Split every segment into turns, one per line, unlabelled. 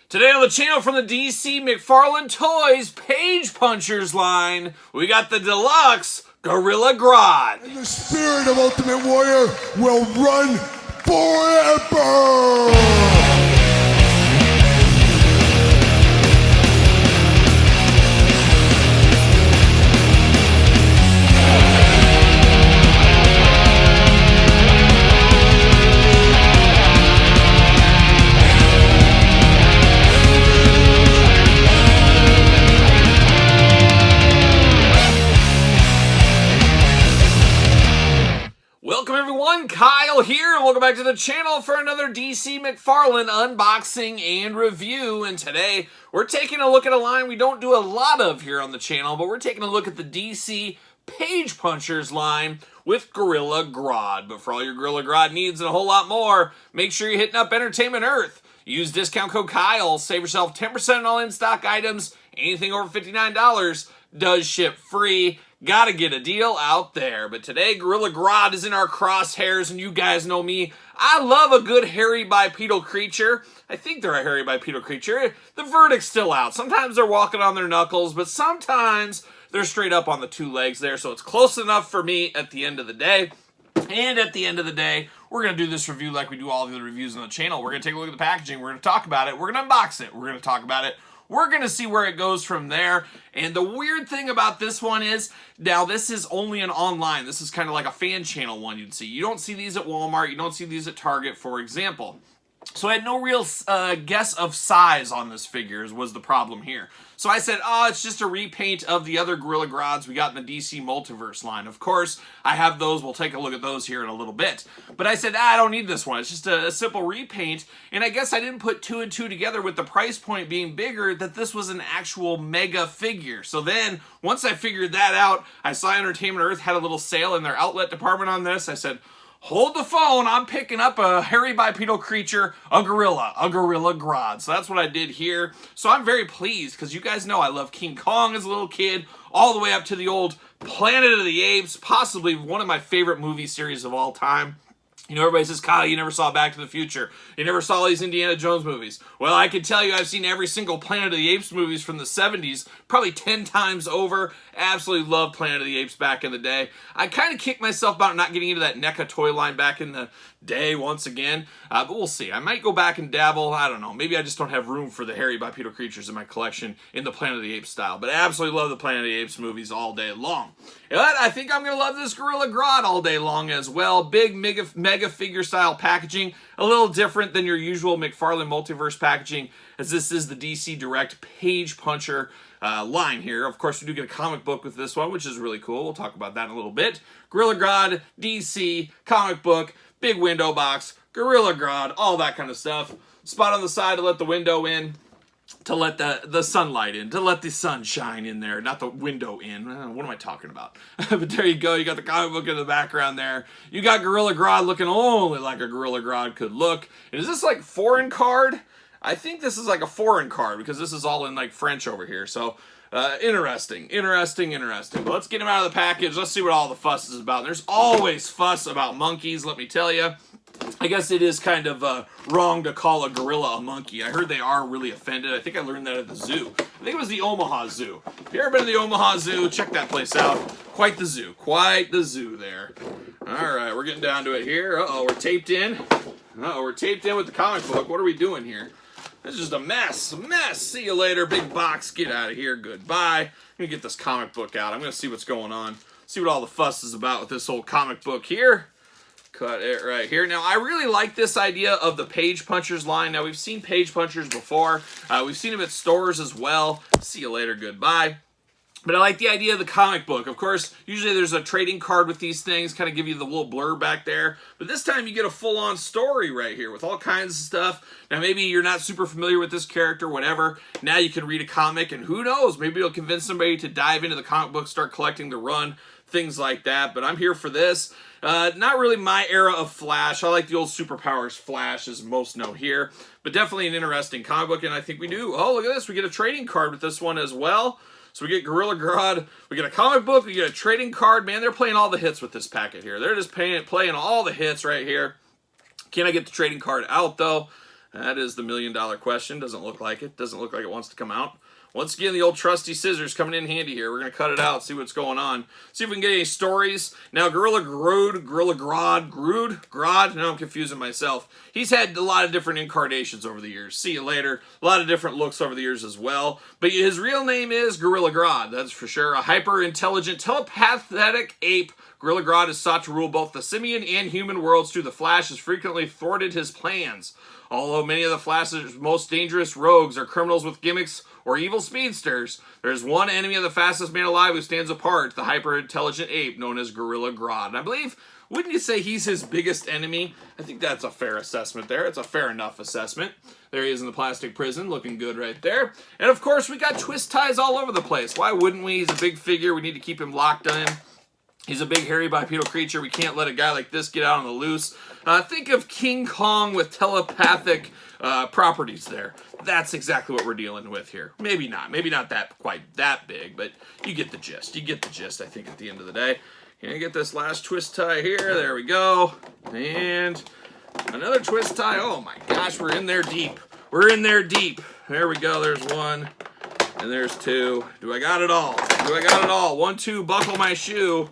Today on the channel from the DC Mcfarlane Toys Page Punchers line, we got the deluxe Gorilla Grodd.
And the spirit of Ultimate Warrior will run forever!
Welcome everyone, Kyle here, and welcome back to the channel for another DC Mcfarlane unboxing and review. And today, we're taking a look at a line we don't do a lot of here on the channel, but we're taking a look at the DC Page Punchers line with Gorilla Grodd. But for all your Gorilla Grodd needs and a whole lot more, make sure you're hitting up Entertainment Earth. Use discount code Kyle, save yourself 10% on all in-stock items. Anything over $59 does ship free. Gotta get a deal out there. But today, Gorilla Grodd is in our crosshairs, and you guys know me. I love a good hairy bipedal creature. I think they're a hairy bipedal creature. The verdict's still out. Sometimes they're walking on their knuckles, but sometimes they're straight up on the two legs there, so it's close enough for me at the end of the day. And at the end of the day, we're going to do this review like we do all the other reviews on the channel. We're going to take a look at the packaging. We're going to talk about it. We're going to unbox it. We're going to talk about it. We're going to see where it goes from there. And the weird thing about this one is, now this is only an online. This is kind of like a fan channel one you'd see. You don't see these at Walmart. You don't see these at Target, for example. So I had no real guess of size on this figure was the problem here. So I said, oh, it's just a repaint of the other Gorilla Grodds we got in the DC Multiverse line. Of course, I have those. We'll take a look at those here in a little bit. But I said, I don't need this one. It's just a simple repaint. And I guess I didn't put two and two together with the price point being bigger that this was an actual mega figure. So then, once I figured that out, I saw Entertainment Earth had a little sale in their outlet department on this. I said, hold the phone, I'm picking up a hairy bipedal creature, a Gorilla Grodd. So that's what I did here. So I'm very pleased, because you guys know I love King Kong as a little kid, all the way up to the old Planet of the Apes, possibly one of my favorite movie series of all time. You know, everybody says, Kyle, you never saw Back to the Future. You never saw all these Indiana Jones movies. Well, I can tell you I've seen every single Planet of the Apes movies from the 70s, probably 10 times over. Absolutely loved Planet of the Apes back in the day. I kind of kicked myself about not getting into that NECA toy line back in the day once again, but we'll see. I might go back and dabble. I don't know. Maybe I just don't have room for the hairy bipedal creatures in my collection in the Planet of the Apes style, but I absolutely love the Planet of the Apes movies all day long. But I think I'm going to love this Gorilla Grodd all day long as well. Big, mega figure style packaging. A little different than your usual Mcfarlane Multiverse packaging, as this is the DC Direct Page Puncher line here. Of course, we do get a comic book with this one, which is really cool. We'll talk about that in a little bit. Gorilla Grodd, DC, comic book, big window box, Gorilla Grodd, all that kind of stuff. Spot on the side to let the window in, to let the sunlight in, to let the sun shine in there, not the window in. What am I talking about? But there you go. You got the comic book in the background there. You got Gorilla Grodd looking only like a Gorilla Grodd could look. And is this like foreign card? I think this is like a foreign card, because this is all in like French over here. So interesting. But let's get him out of the package. Let's see what all the fuss is about. There's always fuss about monkeys, let me tell you. I guess it is kind of wrong to call a gorilla a monkey. I heard they are really offended. I think I learned that at the zoo. I think it was the Omaha Zoo. If you ever been to the Omaha Zoo, check that place out. Quite the zoo. Quite the zoo there. All right, we're getting down to it here. Uh-oh, we're taped in. Uh-oh, we're taped in with the comic book. What are we doing here? This is just a mess. See you later. Big box. Get out of here. Goodbye. I'm going to get this comic book out. I'm going to see what's going on. See what all the fuss is about with this old comic book here. Cut it right here. Now, I really like this idea of the Page Punchers line. Now, we've seen Page Punchers before. We've seen them at stores as well. See you later. Goodbye. But I like the idea of the comic book. Of course, usually there's a trading card with these things, kind of give you the little blur back there. But this time you get a full-on story right here with all kinds of stuff. Now, maybe you're not super familiar with this character, whatever. Now you can read a comic, and who knows, maybe it'll convince somebody to dive into the comic book, start collecting the run, things like that. But I'm here for this. Not really my era of Flash. I like the old Superpowers Flash, as most know here. But definitely an interesting comic book, and I think we do. Oh, look at this. We get a trading card with this one as well. So we get Gorilla Grodd, we get a comic book, we get a trading card. Man, they're playing all the hits with this packet here. They're just playing all the hits right here. Can I get the trading card out, though? That is the million-dollar question. Doesn't look like it. Doesn't look like it wants to come out. Once again, the old trusty scissors coming in handy here. We're going to cut it out, see what's going on. See if we can get any stories. Now, Gorilla Grodd, Grodd, now I'm confusing myself. He's had a lot of different incarnations over the years. See you later. A lot of different looks over the years as well. But his real name is Gorilla Grodd, that's for sure. A hyper-intelligent, telepathic ape. Gorilla Grodd is sought to rule both the simian and human worlds through the Flash has frequently thwarted his plans. Although many of the Flash's most dangerous rogues are criminals with gimmicks or evil speedsters, there's one enemy of the fastest man alive who stands apart, the hyper-intelligent ape known as Gorilla Grodd. And I believe, wouldn't you say he's his biggest enemy? I think that's a fair assessment there. It's a fair enough assessment. There he is in the plastic prison, looking good right there. And of course, we got twist ties all over the place. Why wouldn't we? He's a big figure. We need to keep him locked in. He's a big, hairy, bipedal creature. We can't let a guy like this get out on the loose. Think of King Kong with telepathic properties there. That's exactly what we're dealing with here. Maybe not. Maybe not that quite that big, but you get the gist. You get the gist, I think, at the end of the day. Can I get this last twist tie here? There we go. And another twist tie. Oh, my gosh, we're in there deep. We're in there deep. There we go. There's one. And there's two. Do I got it all? Do I got it all? 1, 2, buckle my shoe.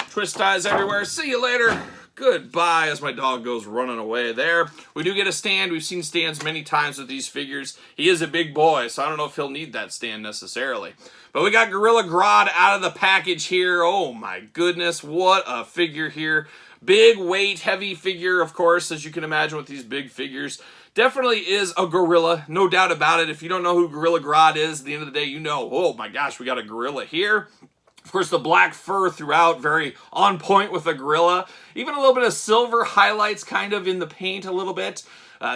Twist ties everywhere. See you later. Goodbye, as my dog goes running away there. We do get a stand. We've seen stands many times with these figures. He is a big boy, so I don't know if he'll need that stand necessarily. But we got Gorilla Grodd out of the package here. Oh my goodness, what a figure here. Big weight, heavy figure, of course, as you can imagine with these big figures. Definitely is a gorilla, no doubt about it. If you don't know who Gorilla Grodd is, at the end of the day, you know, oh my gosh, we got a gorilla here. Of course, the black fur throughout, very on point with a gorilla. Even a little bit of silver highlights kind of in the paint a little bit.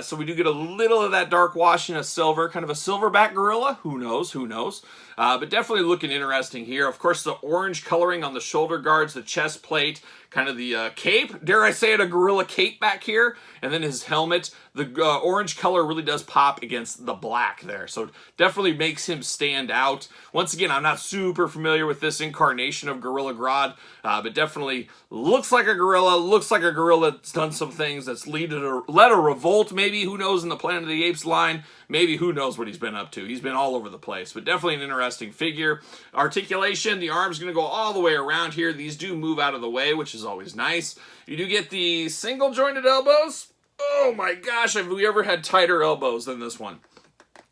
So we do get a little of that dark washing of silver, kind of a silverback gorilla. Who knows? Who knows? But definitely looking interesting here. Of course, the orange coloring on the shoulder guards, the chest plate, kind of the cape. Dare I say it, a gorilla cape back here. And then his helmet. The orange color really does pop against the black there. So definitely makes him stand out. Once again, I'm not super familiar with this incarnation of Gorilla Grodd. But definitely looks like a gorilla. Looks like a gorilla that's done some things that's led a revolt. Maybe, who knows, in the Planet of the Apes line. Maybe, who knows what he's been up to. He's been all over the place. But definitely an interesting figure. Articulation, the arm's going to go all the way around here. These do move out of the way, which is always nice. You do get the single jointed elbows. Oh my gosh, have we ever had tighter elbows than this one?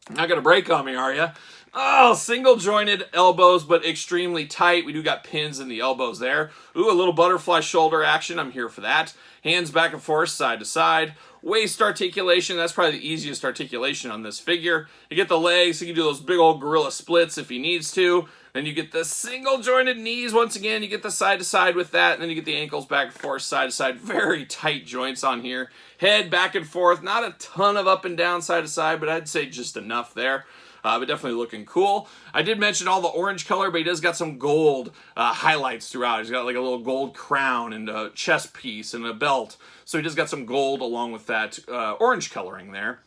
Not going to break on me, are you? Oh, single jointed elbows, but extremely tight. We do got pins in the elbows there. Ooh, a little butterfly shoulder action. I'm here for that. Hands back and forth, side to side. Waist articulation. That's probably the easiest articulation on this figure. You get the legs. You can do those big old gorilla splits if he needs to. Then you get the single jointed knees. Once again, you get the side to side with that. And then you get the ankles back and forth, side to side. Very tight joints on here. Head back and forth. Not a ton of up and down, side to side, but I'd say just enough there. But definitely looking cool. I did mention all the orange color, but he does got some gold highlights throughout. He's got like a little gold crown and a chest piece and a belt. So he just got some gold along with that orange coloring there.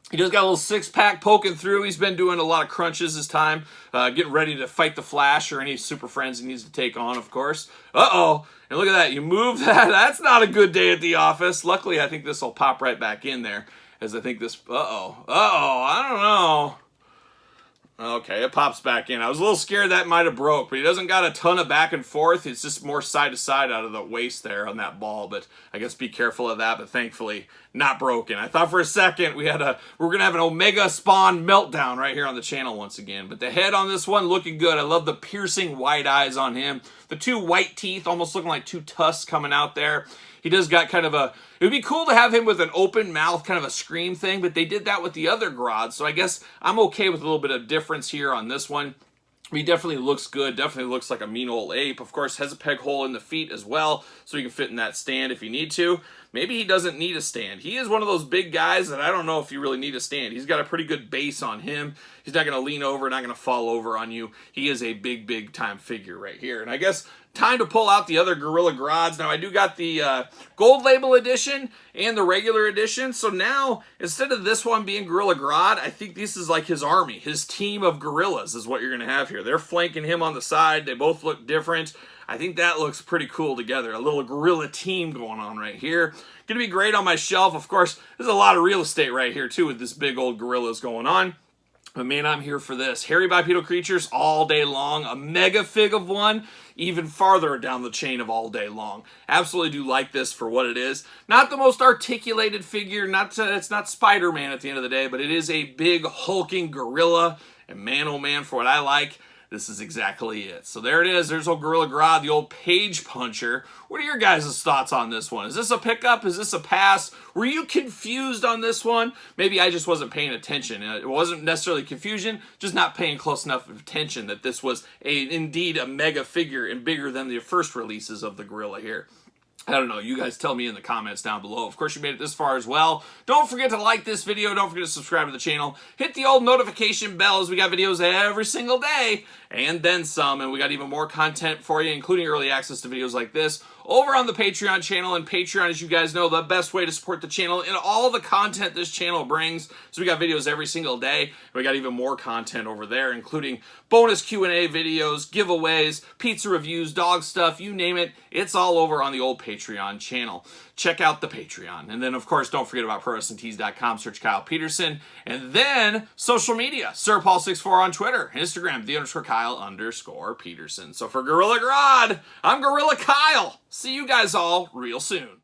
He just got a little six-pack poking through. He's been doing a lot of crunches this time, getting ready to fight the Flash or any super friends he needs to take on, of course. Uh-oh. And look at that. You move that. That's not a good day at the office. Luckily, I think this will pop right back in there, as I think this... Uh-oh. Uh-oh. I don't know. Okay, it pops back in. I was a little scared that might have broke, but he doesn't got a ton of back and forth. It's just more side to side out of the waist there on that ball, but I guess be careful of that, but thankfully not broken. I thought for a second we're going to have an Omega Spawn meltdown right here on the channel once again, but the head on this one looking good. I love the piercing white eyes on him. The two white teeth almost looking like two tusks coming out there. He does got kind of a... It would be cool to have him with an open mouth, kind of a scream thing, but they did that with the other Grodd, so I guess I'm okay with a little bit of difference here on this one. He definitely looks good, definitely looks like a mean old ape. Of course, has a peg hole in the feet as well, so he can fit in that stand if you need to. Maybe he doesn't need a stand. He is one of those big guys that I don't know if you really need a stand. He's got a pretty good base on him. He's not going to lean over, not going to fall over on you. He is a big, big time figure right here. And I guess time to pull out the other Gorilla Grodds. Now, I do got the gold label edition and the regular edition. So now, instead of this one being Gorilla Grodd, I think this is like his army. His team of gorillas is what you're going to have here. They're flanking him on the side. They both look different. I think that looks pretty cool together. A little gorilla team going on right here. Gonna be great on my shelf. Of course, there's a lot of real estate right here too with this big old gorillas going on. But man, I'm here for this. Hairy bipedal creatures all day long. A mega fig of one, even farther down the chain of all day long. Absolutely do like this for what it is. Not the most articulated figure. It's not Spider-Man at the end of the day, but it is a big hulking gorilla. And man, oh man, for what I like, this is exactly it. So there it is. There's old Gorilla Grodd, the old page puncher. What are your guys' thoughts on this one? Is this a pickup? Is this a pass? Were you confused on this one? Maybe I just wasn't paying attention. It wasn't necessarily confusion, just not paying close enough attention that this was indeed a mega figure and bigger than the first releases of the gorilla here. I don't know. You guys tell me in the comments down below. Of course, you made it this far as well. Don't forget to like this video. Don't forget to subscribe to the channel. Hit the old notification bell as we got videos every single day and then some. And we got even more content for you, including early access to videos like this over on the Patreon channel. And Patreon, as you guys know, the best way to support the channel and all the content this channel brings. So we got videos every single day. We got even more content over there, including bonus Q&A videos, giveaways, pizza reviews, dog stuff, you name it. It's all over on the old Patreon channel. Check out the Patreon. And then, of course, don't forget about ProWrestlingTees.com. Search Kyle Peterson. And then social media. SirPaul64 on Twitter. Instagram, _Kyle_Peterson. So for Gorilla Grodd, I'm Gorilla Kyle. See you guys all real soon.